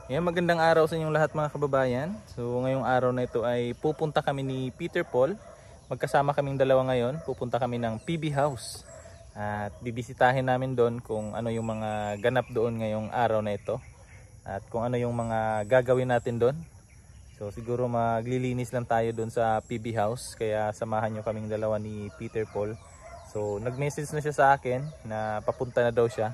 Yan, magandang araw sa inyong lahat mga kababayan. So ngayong araw na ito ay pupunta kami ni Peter Paul. Magkasama kaming dalawa ngayon. Pupunta kami ng PB House. At bibisitahin namin doon kung ano yung mga ganap doon ngayong araw na ito. At kung ano yung mga gagawin natin doon. So siguro maglilinis lang tayo doon sa PB House. Kaya samahan nyo kaming dalawa ni Peter Paul. So nag-message na siya sa akin na papunta na daw siya.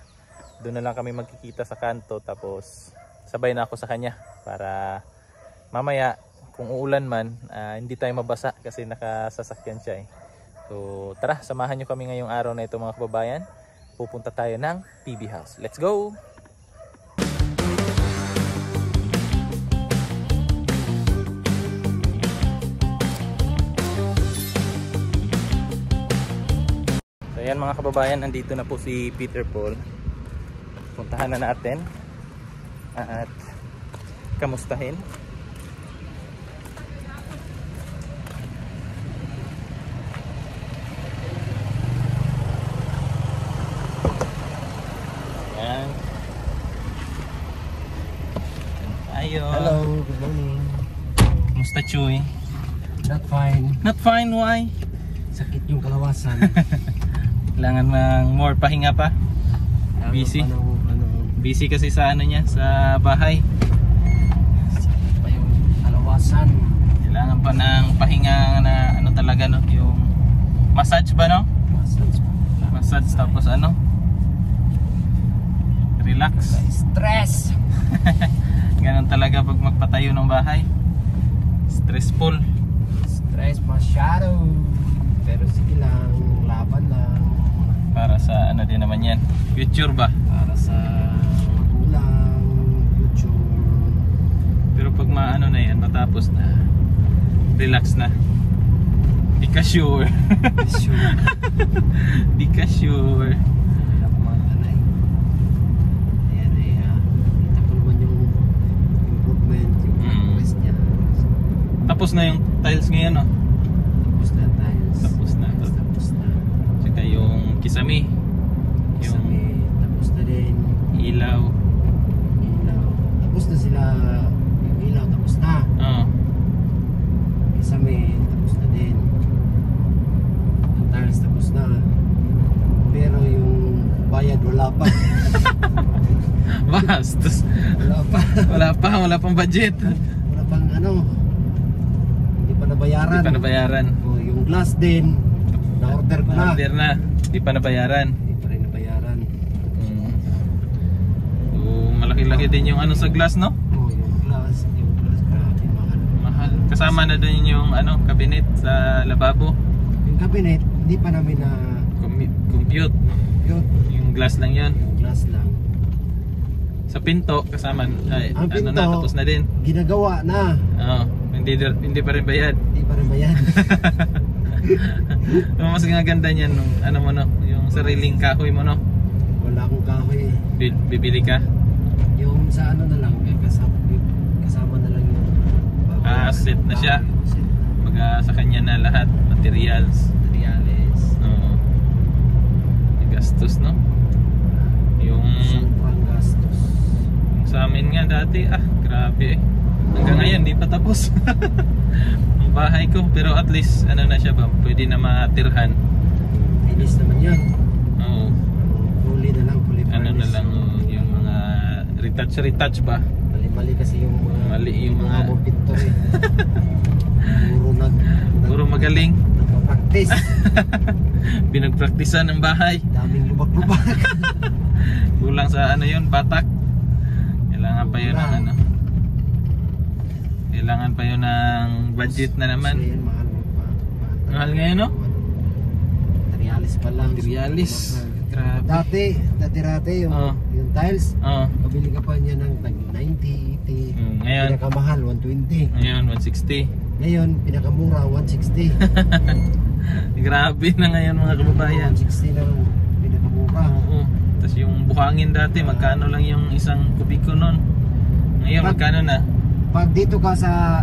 Doon na lang kami magkikita sa kanto, tapos sabay na ako sa kanya para mamaya kung uulan man hindi tayo mabasa kasi nakasasakyan siya eh. So tara, samahan nyo kami ngayong araw na ito mga kababayan. Pupunta tayo ng PB House. Let's go! So ayan mga kababayan, nandito na po si Peter Paul. Puntahan na natin at kamustahin. Yan. Ayo. Hello, good morning. Kumusta, Chuy? Not fine. Not fine, why? Sakit yung kalawasan. Kailangan ng more pahinga pa. Busy. Busy kasi sa ano niya, sa bahay. Sakit pa yung kalawasan. Kailangan pa ng pahinga na ano talaga, no? Yung massage ba, no? Massage tapos ano? Relax. Stress. Ganun talaga pag magpatayo ng bahay. Stressful. Stress masyado. Pero sige lang, laban lang. Para sa ano din naman yan, future ba? Para sa magulang, future. Pero pag maano na yan, matapos na, relax na. Di ka sure. Sure. Di ka sure. Hirap mga kanay. Ayan ay, kita ko naman yung improvement, yung progress niya. Tapos na yung tiles ngayon, no? Tapos na tayo. Tapos na. Tapos na. Tsaka yung kisame. Yung tapos na din. ilaw. Ilaw. Tapos na sila. Yung ilaw tapos na. Oo. Kisame tapos na din. Yung tiles tapos na. Pero yung bayad wala pa. Bastos. Wala pa. Wala pang budget. Wala pang ano. Hindi pa nabayaran. Hindi pa nabayaran. O, yung glass din. Na-order ko na. Order na. Hindi pa nabayaran. Hindi pa rin nabayaran. So, malaki-laki din yung ano sa glass, no? O, yung glass. Grabe mahal. Mahal. Kasama na din yung ano, cabinet sa lababo. Yung cabinet, hindi pa namin na Compute. yun. Yung glass lang yun. Yung glass lang. Sa pinto, kasama. Ay, Ang ano pinto, na, tapos na din. Ginagawa na. Oo. Hindi pa rin bayad. Hindi pa rin bayad. Mas ganda niyan nung ano mo, no? Yung sariling kahoy mo, no? Wala akong kahoy. Bibili ka. Yung sa ano na lang, kasama na lang yung Set na siya. Set. Sa kanya na lahat, materials. Materials. Oo. May gastos, no? Yung Sobrang gastos. sa amin nga dati, grabe eh. Hanggang ngayon, di pa tapos. Ang bahay ko, pero at least, ano na siya ba? Pwede na matirhan. Finish naman yan. Oo. Fully na lang, fully Ano na furnished. lang, yung mga retouch ba? Mali-mali kasi yung mga Mali yung mga mga pintor eh. Puro magaling. Nagpa-practice. Pinagpraktisan ng bahay. Daming lubak-lubak. Kulang sa ano yun, batak. Kailangan pa yun ng ano. Kailangan pa yun ng budget na naman. Kasi yan, mahal mo pa. Mahal ngayon, no? Materialis pa lang. Materialis. Grabe. Dati yung tiles. Oo. Pabili ka pa niya ng 90, 80. Ngayon, Pinakamahal 120. ngayon 160. Ngayon pinakamura 160. Grabe na ngayon mga kababayan. 160 lang pinakamura. Oo. Tapos yung buhangin dati, magkano lang yung isang kubiko nun. Ngayon, magkano na? Pag dito ka sa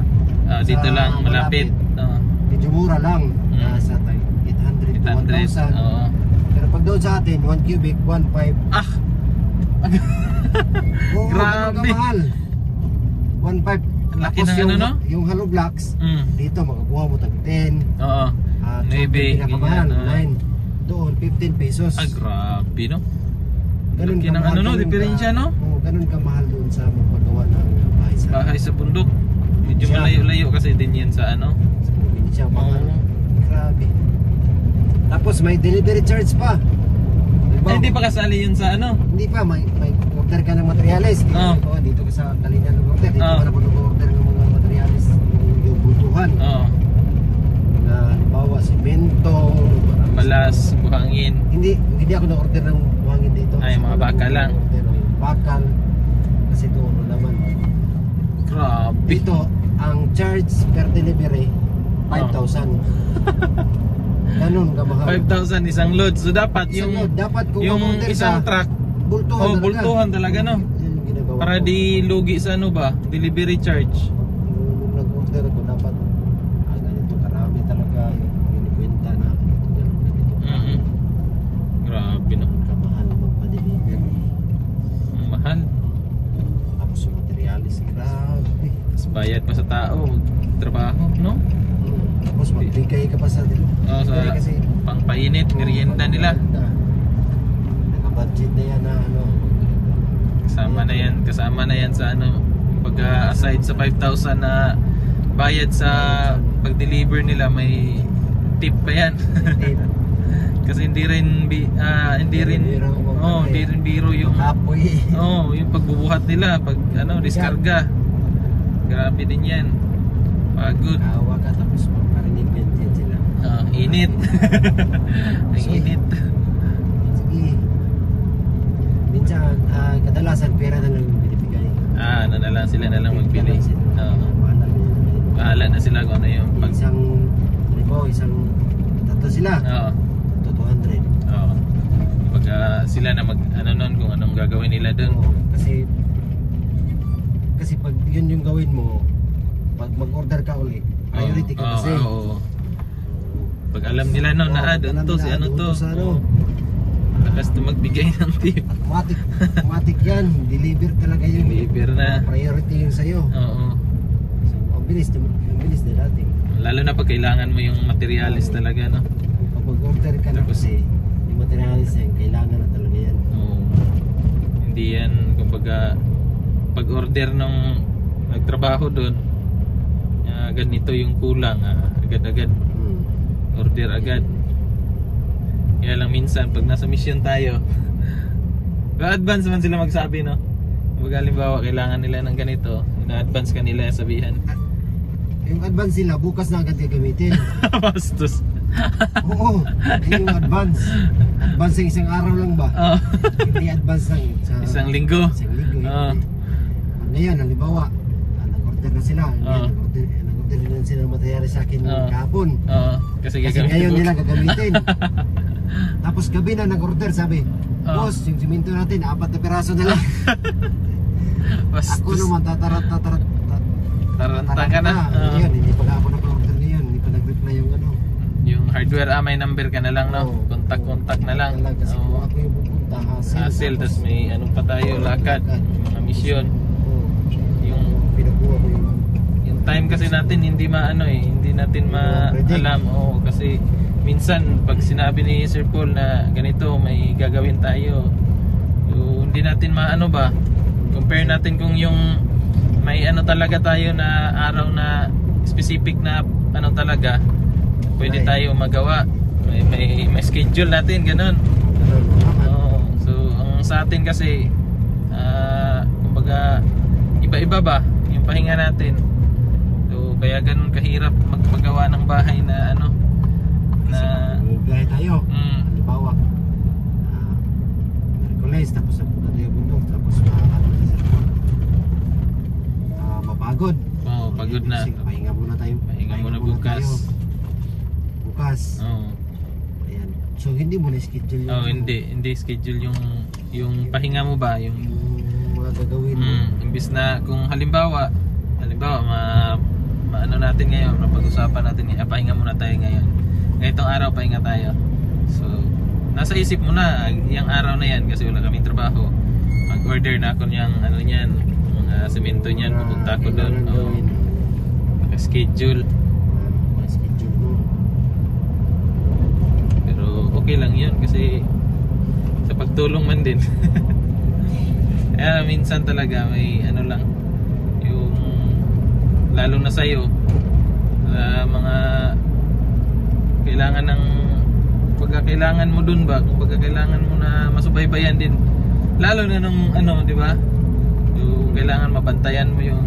Dito lang, malapit. Oo. medyo mura lang. Nasa 800 to 1,000. Oo. Pero pag doon sa atin, 1 cubic, 1.5. Ah! Oo, Grabe. ganun kamahal. 1.5. Ang laki Tapos ng ano, no? Yung hollow blocks, dito makakuha mo tag 10. Oo. Maybe, pinakamahal, ganyan, 9. Doon, 15 pesos. Ah, grabe, no? Ganun Laki ka ng mahal, ano, no? ganun Diferensya, ka- no? Oo, ganun ka mahal doon sa magpagawa ng bahay sa Bahay sa bundok. Medyo Siya. malayo-layo kasi din yan sa ano. probinsya. Mahal. Oo. Grabe. Tapos may delivery charge pa. Ay, hindi pa kasali yun sa ano? Hindi pa, may order ka ng materials. Dito ka sa Kalinan order. Dito ka naman order ng mga materials. Yung butuhan. Oo. Na halimbawa, simento. Balas, buhangin. Hindi ako na-order ng buhangin dito. Ay, mga bakal lang. Order ng bakal. Kasi doon naman. Grabe. Dito, ang charge per delivery, 5,000. Ganun kamahal. 5,000 isang load. So dapat Isang yung load. Dapat kung yung mag-order isang ka, truck bultuhan talaga. bultuhan talaga, no? Yun yung ginagawa Para ko. di lugi sa ano ba? Delivery charge. Nung nag-order ako, dapat ganito karami talaga yung kwenta na ganito. Grabe, no? Kamahal magpa-deliver. Ang mahal. Tapos yung materialis, grabe. Tapos bayad pa sa tao. Trabaho, no? Tapos magbigay ka pa sa Sa kasi pangpainit, merienda nila. Naka-budget na yan na ano. Kasama na yan sa ano. Pag aside sa 5,000 na bayad sa pag-deliver nila, may tip pa yan. Kasi hindi rin biro yung Apoy. yung pagbubuhat nila pag diskarga. Grabe din yan. Pagod. Kawa ka tapos magkarinig din sila. Init. Ang init. Sige. Minsan, kadalasan pera na lang binibigay. Ano na lang sila na lang magbili. Bahala na sila kung ano yung pag... Isang tatlo sila. Oo. 200. Oo. Pag sila na mag nun kung anong gagawin nila doon. Kasi pag yun yung gawin mo, pag mag-order ka ulit, priority ka kasi. Oo. Pag alam nila no na doon to si ano to. Lakas to magbigay ng tip. Automatic yan. Deliver talaga yun. Deliver na. Priority yun sa'yo. Oo. So, ang bilis na natin. Lalo na pag kailangan mo yung materialis talaga, no? Pag mag-order ka na kasi, yung materialis na yun, kailangan na talaga yan. Oo. Hindi yan, kumbaga, pag order nung nagtrabaho doon, ganito yung kulang, agad-agad. Order agad. Kaya lang minsan, pag nasa mission tayo, advance man sila magsabi, no? Pag halimbawa, kailangan nila ng ganito, ina-advance ka nila sabihan. Yung advance nila, bukas na agad gagamitin. Bastos. Oo, yun yung advance. Advance yung isang araw lang ba? Hindi advance lang sa Isang linggo. Isang linggo. Ngayon, halimbawa, nag-order na sila. Nag-order na sila ng materialis sa akin kahapon. Kasi ngayon nila gagamitin. Tapos gabi na nag-order, sabi, boss, yung siminto natin, 4 na piraso na lang. Ako naman, taranta ka na. Ngayon, hindi pa ako nag-order ngayon. Hindi pa nag-reply yung ano. Yung hardware, may number ka na lang, no? Contact na lang. Kasi kung ako yung pupunta, hassle, tapos may ano pa tayo, lakad, mga misyon. Yung pinakuha ko yung time kasi natin hindi hindi natin maalam. Kasi minsan pag sinabi ni Sir Paul na ganito may gagawin tayo, hindi natin compare natin kung yung may talaga tayo na araw na specific na talaga pwede tayo magawa, may schedule natin ganun. So ang sa atin kasi kumbaga iba-iba ba yung pahinga natin, so kaya ganun kahirap magpagawa ng bahay na na biyahe tayo. Halimbawa, Merkules, tapos napunta tayo bundok, tapos mapagod. Pagod na. Pahinga muna tayo. Pahinga muna bukas. Ayan. So hindi mo na schedule hindi schedule yung pahinga mo ba, yung mga gagawin mo. Imbis na kung halimbawa maano natin ngayon, napag-usapan natin pahinga muna tayo ngayon. Ngayong araw pahinga tayo. So nasa isip mo na yung araw na yan kasi wala kaming trabaho. Mag-order na ako niyang niyan, mga Semento niyan, pupunta ako doon. Naka-schedule. Schedule mo. Pero okay lang yun kasi sa pagtulong man din. Kaya minsan talaga may ano lang, yung lalo na sa'yo, mga kailangan ng pagkakailangan mo dun ba, kung pagkakailangan mo na masubaybayan din, lalo na nung ano, di ba, yung kailangan mabantayan mo yung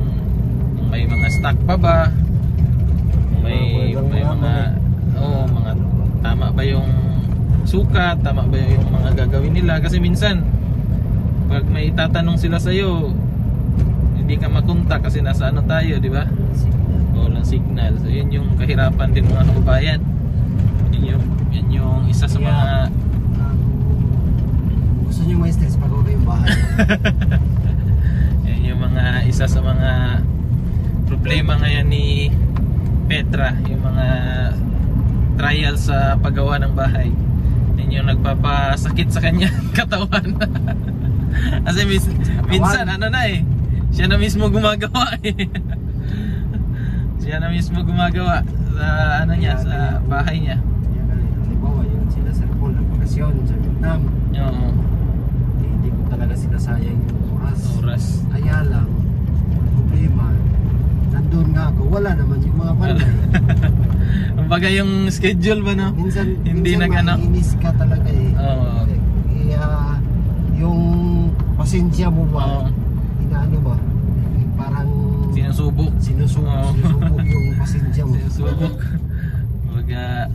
may mga stock pa ba, may mga mga tama ba yung sukat, tama ba yung mga gagawin nila, kasi minsan pag may tatanong sila sa'yo hindi ka makontak kasi nasa ano tayo, di ba? Walang signal. So yun yung kahirapan din mga kababayan. Yun yung isa sa mga gusto nyo ma-stress pag uwi yung bahay. yun yung mga isa sa mga problema ngayon ni Petra, yung mga trial sa paggawa ng bahay. Yun yung nagpapasakit sa kanya katawan. Kasi minsan ano na eh, siya na mismo gumagawa eh. Siya na mismo gumagawa sa ano niya, sa bahay niya. Halimbawa yun sila sa Paul ng bakasyon sa Vietnam. Oo. Hindi ko talaga sinasayang yung Oras. Kaya lang problema, nandun nga ako, wala naman yung mga panday. Kumbaga yung schedule ba, no? Minsan nag-ano. mainis ka talaga eh. Oo. Kaya yung pasensya mo ba, inaano ba, parang Sinusubok. sinusubok yung pasensya mo. Sinusubok. Kumbaga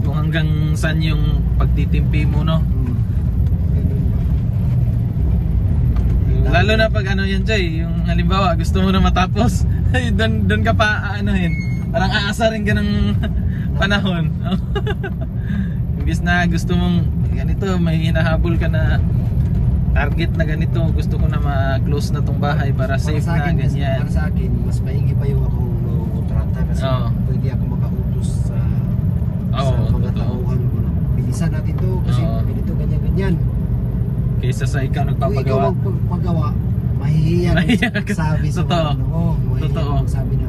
kung hanggang saan yung pagtitimpi mo, no? Ganun ba? Lalo na pag ano yan, Choy, yung halimbawa gusto mo na matapos, doon ka pa aanohin. Parang aasarin ka ng panahon. Imbis na gusto mong ganito, may hinahabol ka na target na ganito, gusto ko na ma-close na tong bahay para safe sa na akin, ganyan. Para sa akin, mas maigi pa yung akong kontrata kasi pwede ako makautos sa mga tauhan ko na bilisan natin to kasi ganito, ganyan. Kaysa sa ikaw Kung ikaw nagpapagawa. magpagawa, mahihiya ka sabi sa Totoo. Totoo. sabi na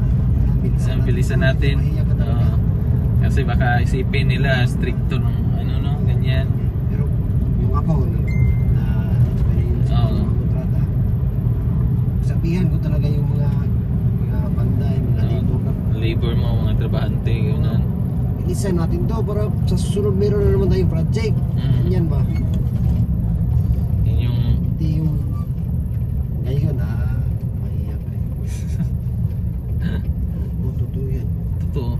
Bilisan natin. Mahihiya ka talaga. Kasi baka isipin nila stricto nung ano, no, ganyan. Pero yung ako na sa mga kontrata, sabihan ko talaga yung mga panday, mga Labor mo, mga trabahante, gano'n. bilisan natin to para sa susunod meron na naman tayong project. Ganyan ba? Yun yung Hindi yung ngayon mahihiya ka totoo yan. totoo.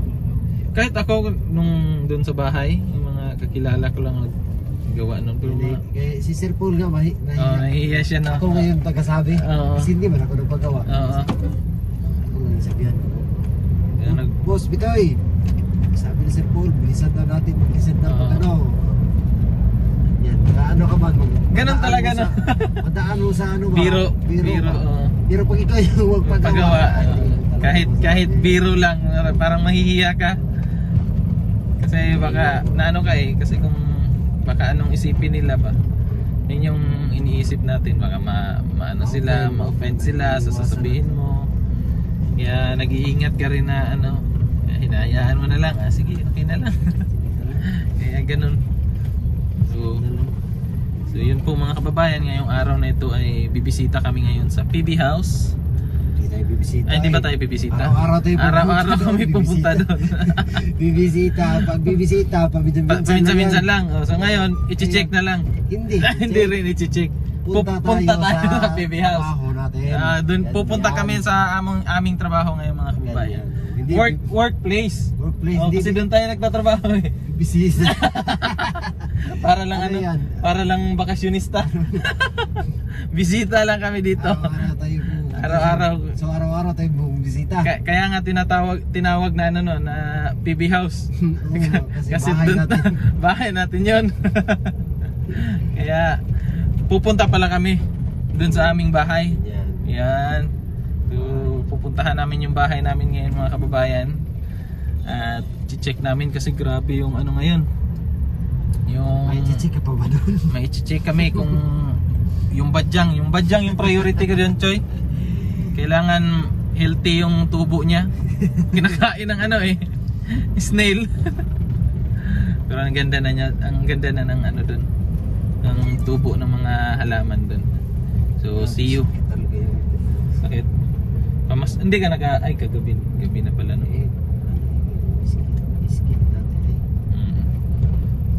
Kahit ako nung doon sa bahay, yung mga kakilala ko lang naggawa nun. Pero Kaya si Sir Paul nga nahihiya siya na. ako ngayon tagasabi. Kasi hindi man ako nagpagawa. Ako nga sabihan ko. Boss Bitoy, sabi ni Sir Paul, bilisan daw natin, bilisan daw ano. Yan, ano ka man, ganun talaga, no? Madaan mo sa ano ba? Biro. Pero pag ikaw yung magpagawa, kahit biro lang, parang mahihiya ka. Kasi baka naano ka eh, kasi kung baka anong isipin nila ba, yun yung iniisip natin, baka maano sila, ma-offend sila sa sasabihin mo. Kaya nag-iingat ka rin na ano, hinahayaan mo na lang, sige, okay na lang. Kaya ganun. So yun po mga kababayan, ngayong araw na ito ay bibisita kami ngayon sa PB House. Hindi tayo bibisita. Ay, hindi ba tayo bibisita? Araw-araw kami pupunta doon. Bibisita, pag bibisita, paminsan-minsan lang. So ngayon, i-check na lang. Hindi. Hindi rin i-check. Pupunta tayo sa PB House. Doon pupunta kami sa aming trabaho ngayon mga kababayan. Workplace. Kasi doon tayo nagtatrabaho eh. Bisita. Para lang para lang bakasyonista. Bisita lang kami dito. Araw-araw. So araw-araw tayo bumisita. Kaya nga tinawag na ano no, na PB House. Kasi doon bahay natin 'yon. Kaya pupunta pala kami doon sa aming bahay. Yan. So, pupuntahan namin yung bahay namin ngayon mga kababayan. At i-check namin kasi grabe yung ano ngayon. Yung may i-check ka pa ba doon? May i-check kami kung yung badyang yung priority ko dyan, Choy. Kailangan healthy yung tubo niya. Kinakain ng ano eh, snail. Pero ang ganda na ng ano dun, ng tubo ng mga halaman dun. So see you. Sakit. Hindi ka ay gabi na pala no.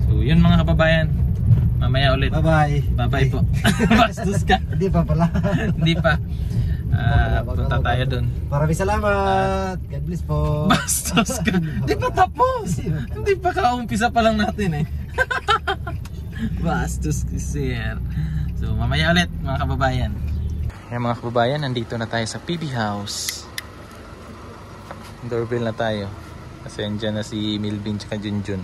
So yun mga kababayan. Mamaya ulit. Bye-bye po. Bastos ka. Hindi pa pala. Hindi pa. Punta tayo dun. Maraming salamat. God bless po. Bastos ka. Hindi pa tapos. Hindi pa kaumpisa pa lang natin eh. Bastos sir. So mamaya ulit mga kababayan. Yan mga kababayan, nandito na tayo sa PB House. Doorbell na tayo. Kasi andyan na si Milvin tsaka Junjun.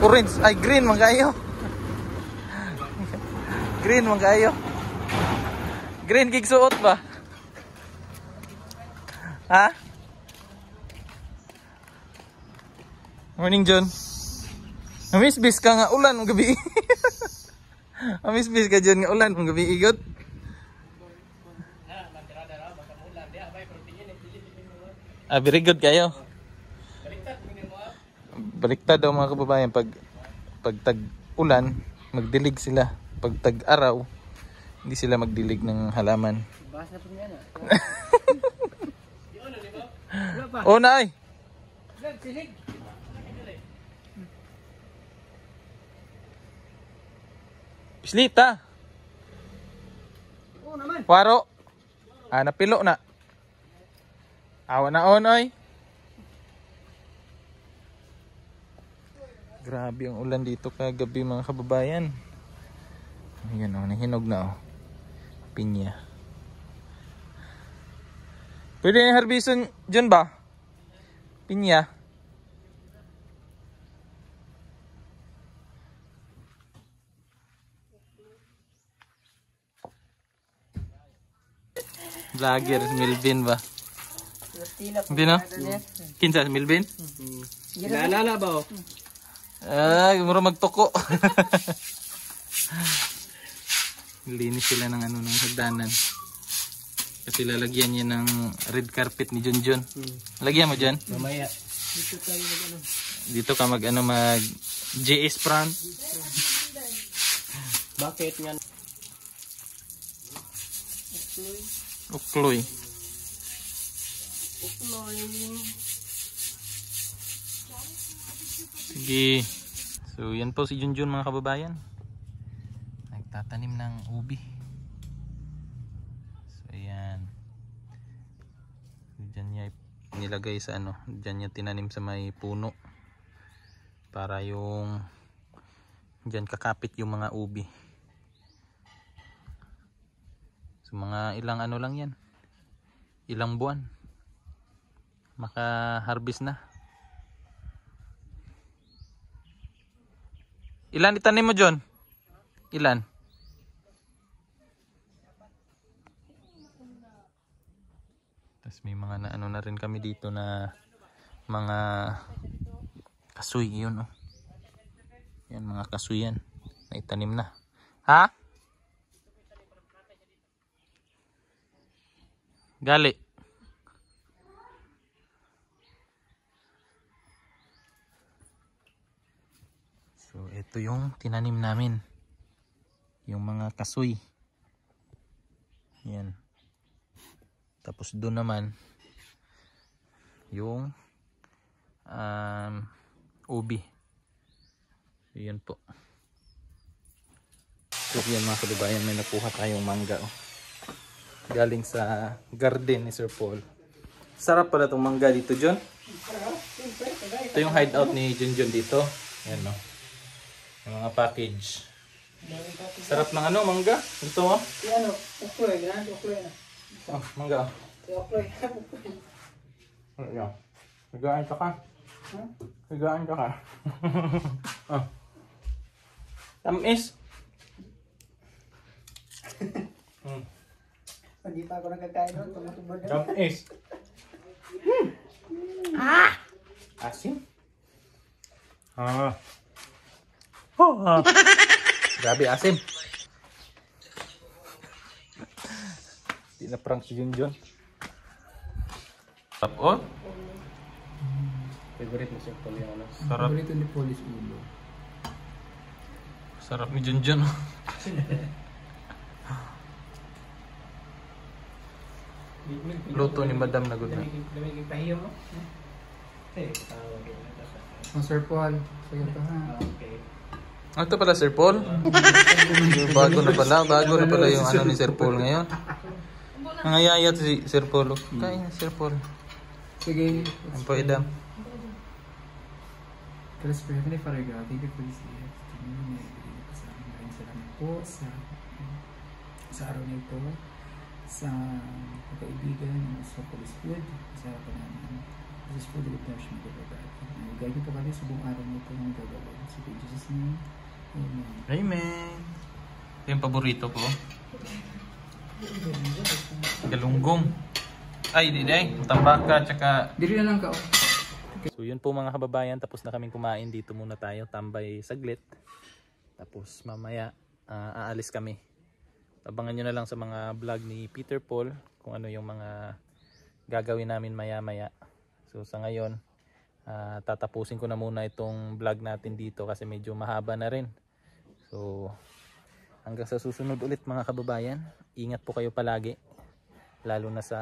Orange, ay green man kayo. Green man kayo. Green gig suot ba? Ha? Morning John. Amisbis ka nga ulan ng gabi. Amisbis ka dyan nga ulan ng gabi igot. Very good kayo. Baliktad daw mga kababayan, pag tag-ulan, magdilig sila. Pag tag-araw, hindi sila magdilig ng halaman. Basa po yan. Oh, nay! Pislita! Oo naman. Waro! Napilo na. Awa na oy. Grabe ang ulan dito kagabi mga kababayan. Ayan o, nahinog na o. Pinya. Pwede yung harbison dyan ba? Pinya. Vlogger, Milvin ba? Hindi no? Kinsa, Milvin? Naalala ba o? Mura magtoko. Linis sila ng ano ng hagdanan. Kasi lalagyan niya ng red carpet ni Junjun. Lagyan mo dyan? Mamaya. Dito tayo mag-ano. Dito ka mag JS front. Bakit nga? Ukloy. Sige. So yan po si Junjun mga kababayan. Nagtatanim ng ubi. So yan. Diyan niya nilagay sa ano. Diyan niya tinanim sa may puno. Para yung diyan kakapit yung mga ubi. So mga ilang ano lang yan. Ilang buwan. Maka-harvest na. Ilan itanim mo, John? Ilan? Tapos may mga na, ano na rin kami dito na mga kasoy yun, oh. Yan, mga kasoy yan. Naitanim na. Ha? Gali. So ito yung tinanim namin. Yung mga kasoy. Yan. Tapos doon naman yung ubi. So yan po. So yan mga kababayan, may nakuha tayong mangga, oh. Galing sa garden ni Sir Paul. Sarap pala itong mangga dito, John. Ito yung hideout ni Junjun dito. Ayan, no. Yung mga package. Sarap ng ano, mangga. Ito, oh. Ano, ukloy, ganaan, ukloy na. Oh, mangga, oh. Ukloy. Ayan. Higaan ka ka. Higaan ka ka. Oh. Tamis. Hindi pa ako nagkakain doon, tumutubod na. Tamis. Asim. Grabe asim. Di na prank si Junjun. Sarap oh. Favorite mo siya pala yung ano. Sarap. Favorite ni Police Ulo. Sarap ni Junjun. Luto ni Madam na good na. Oh, Sir Paul. Sige to ha. Ah, ito pala Sir Paul. Bago na pala yung ano ni Sir Paul ngayon. Nangayayat si Sir Paul. Kain na Sir Paul. Sige. Ang po idam. Let's pray. Heavenly Father God, thank you for this day. Maraming salamat po sa araw na ito, sa kaibigan, sa Police Food, sa panamin. This is for the nourishment of our God. Guide niyo po kami sa buong araw na ito ng gagawin. Sa Jesus' name, Amen. Amen. Ito yung paborito ko. Galunggong. Ay, di tambaka, tsaka... Dili na lang ka. So yun po mga kababayan, tapos na kaming kumain. Dito muna tayo, tambay saglit. Tapos mamaya, aalis kami. Abangan nyo na lang sa mga vlog ni Peter Paul kung ano yung mga gagawin namin maya-maya. So sa ngayon, tatapusin ko na muna itong vlog natin dito kasi medyo mahaba na rin. So hanggang sa susunod ulit mga kababayan, ingat po kayo palagi. Lalo na sa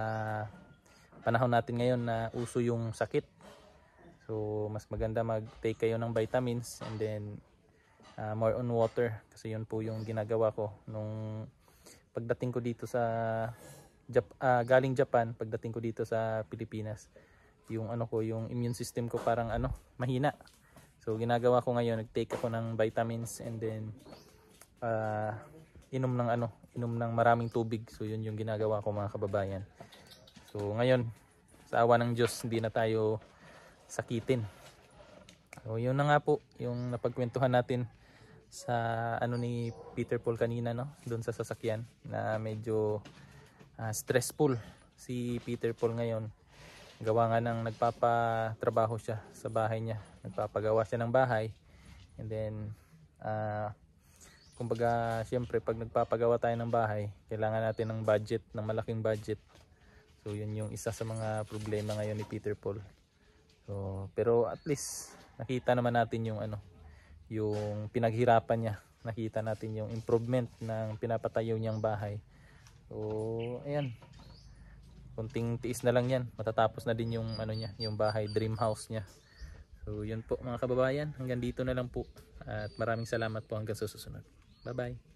panahon natin ngayon na uso yung sakit. So mas maganda mag-take kayo ng vitamins and then more on water. Kasi yun po yung ginagawa ko nung pagdating ko dito sa galing Japan, pagdating ko dito sa Pilipinas. Yung ano ko, yung immune system ko parang mahina. So ginagawa ko ngayon, nag-take ako ng vitamins and then inom ng maraming tubig. So yun yung ginagawa ko mga kababayan. So ngayon, sa awa ng Diyos, hindi na tayo sakitin. So yun na nga po yung napagkwentuhan natin sa ni Peter Paul kanina, no, doon sa sasakyan na medyo stressful si Peter Paul ngayon. Gawa nga ng nagpapatrabaho siya sa bahay niya, nagpapagawa siya ng bahay and then kumbaga syempre pag nagpapagawa tayo ng bahay kailangan natin ng budget, ng malaking budget. So yun yung isa sa mga problema ngayon ni Peter Paul. So pero at least nakita naman natin yung yung pinaghirapan niya, nakita natin yung improvement ng pinapatayo niyang bahay. So ayan, kunting tiis na lang yan, matatapos na din yung niya, yung bahay, dream house niya. So yun po mga kababayan, hanggang dito na lang po at maraming salamat po hanggang sa susunod. Bye bye.